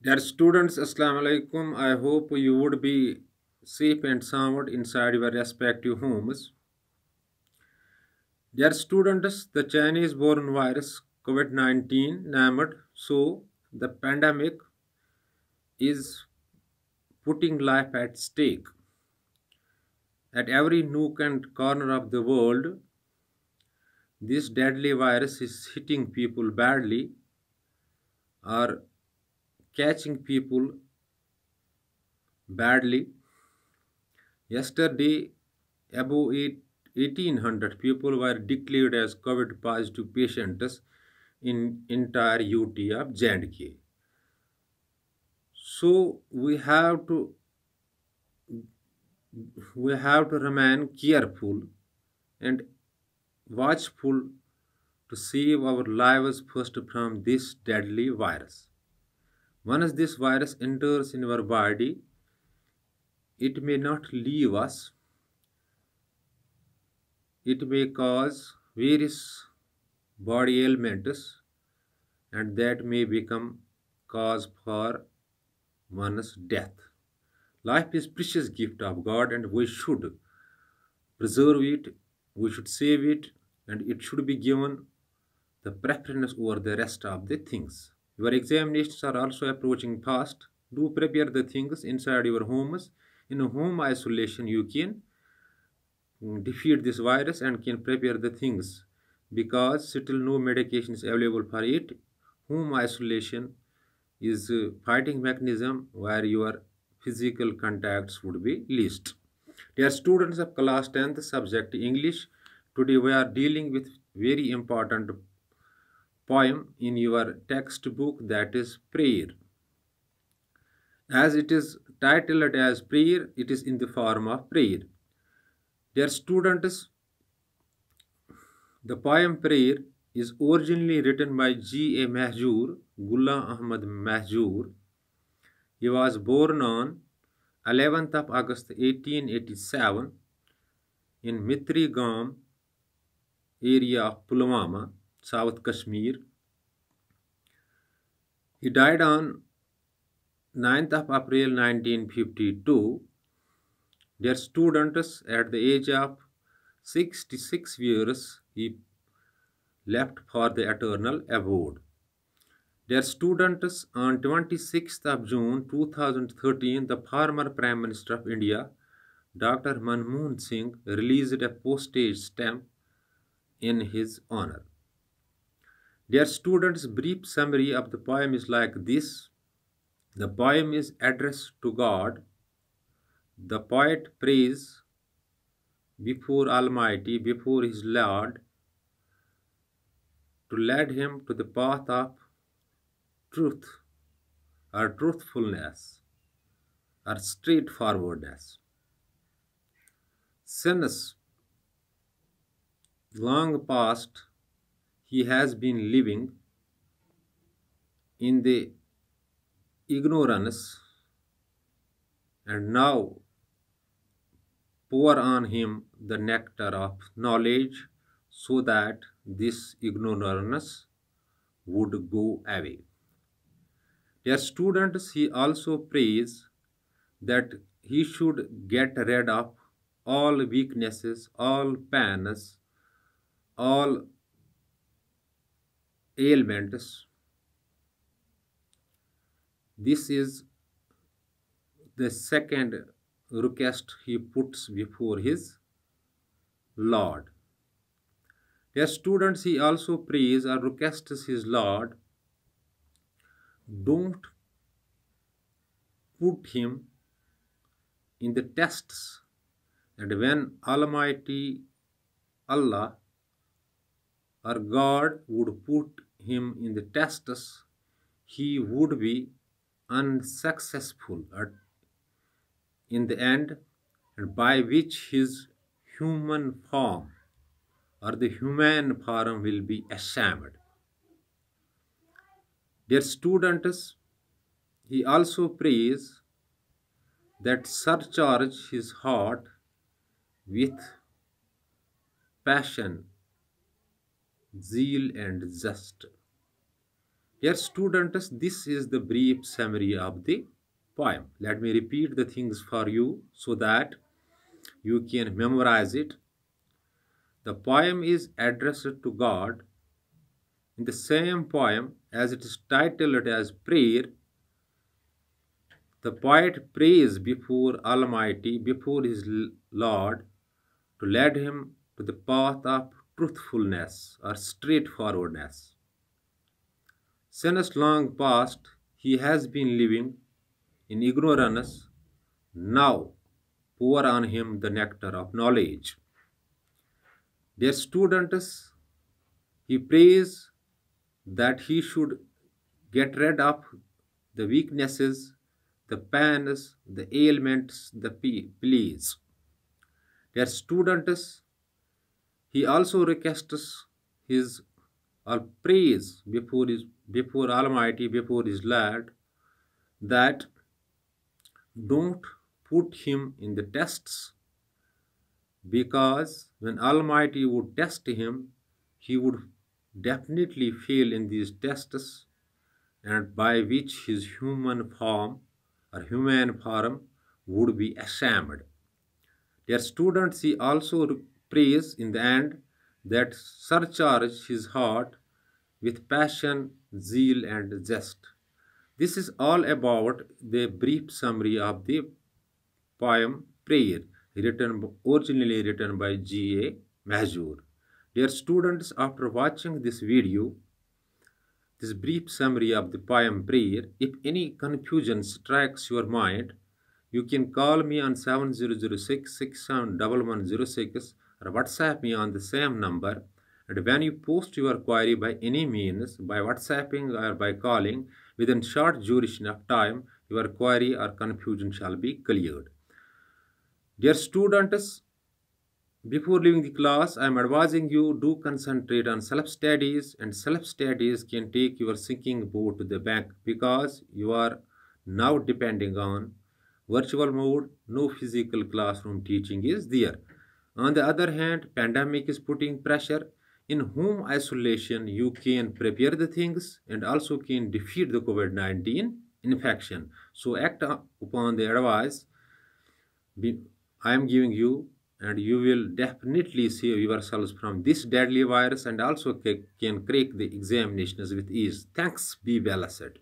Dear students, Assalamu alaikum. I hope you would be safe and sound inside your respective homes. Dear students, the Chinese born virus COVID 19 named so the pandemic is putting life at stake. At every nook and corner of the world, this deadly virus is hitting people badly or catching people badly. Yesterday, above 1,800 people were declared as COVID positive patients in entire UT of J&K. So we have to remain careful and watchful to save our lives first from this deadly virus. Once this virus enters in our body, it may not leave us. It may cause various body ailments and that may become cause for one's death. Life is precious gift of God and we should preserve it, we should save it, and it should be given the preference over the rest of the things. Your examinations are also approaching fast. Do prepare the things inside your homes. In home isolation, you can defeat this virus and can prepare the things because still no medication is available for it. Home isolation is a fighting mechanism where your physical contacts would be least. Dear students of class 10th subject English, today we are dealing with very important poem in your textbook, that is prayer. As it is titled as prayer, it is in the form of prayer. Dear students, the poem prayer is originally written by G. A. Mahjoor, Ghulam Ahmad Mahjoor. He was born on 11th of August 1887 in Mitri Gam area of Pulwama, South Kashmir. He died on 9th of April 1952. Dear students, at the age of 66 years, he left for the eternal abode. Dear students, on 26th of June 2013, the former Prime Minister of India, Dr. Manmohan Singh, released a postage stamp in his honor. Dear students, brief summary of the poem is like this. The poem is addressed to God. The poet prays before Almighty, before his Lord, to lead him to the path of truth or truthfulness or straightforwardness. Since long past he has been living in the ignorance, and now pour on him the nectar of knowledge so that this ignorance would go away. Dear students, he also prays that he should get rid of all weaknesses, all pains, all ailments. This is the second request he puts before his Lord. Dear students, he also prays or requests his Lord, don't put him in the tests. And when Almighty Allah or God would put him in the tests, he would be unsuccessful in the end, and by which his human form or the human form will be ashamed. Dear students, he also prays that surcharge his heart with passion, zeal, and zest. Dear students, this is the brief summary of the poem. Let me repeat the things for you so that you can memorize it. The poem is addressed to God. In the same poem, as it is titled as prayer, the poet prays before Almighty, before his Lord, to lead him to the path of truthfulness or straightforwardness. Since long past, he has been living in ignorance. Now, pour on him the nectar of knowledge. Dear students, he prays that he should get rid of the weaknesses, the pains, the ailments, the pleas. Dear students, he also requests his or prays before Almighty, before his Lord, that don't put him in the tests, because when Almighty would test him, he would definitely fail in these tests, and by which his human form or human form would be ashamed. Dear students, he also prays in the end that surcharge his heart with passion, zeal, and zest. This is all about the brief summary of the poem Prayer, originally written by G.A. Mahjoor. Dear students, after watching this video, this brief summary of the poem Prayer, if any confusion strikes your mind, you can call me on 7006 671106 or WhatsApp me on the same number. And when you post your query by any means, by WhatsApping or by calling, within short duration of time, your query or confusion shall be cleared. Dear students, before leaving the class, I am advising you do concentrate on self-studies, and self-studies can take your sinking boat to the bank, because you are now depending on virtual mode. No physical classroom teaching is there. On the other hand, pandemic is putting pressure. In home isolation, you can prepare the things and also can defeat the COVID-19 infection. So act upon the advice I am giving you, and you will definitely save yourselves from this deadly virus, and also can crack the examinations with ease. Thanks. Be well said.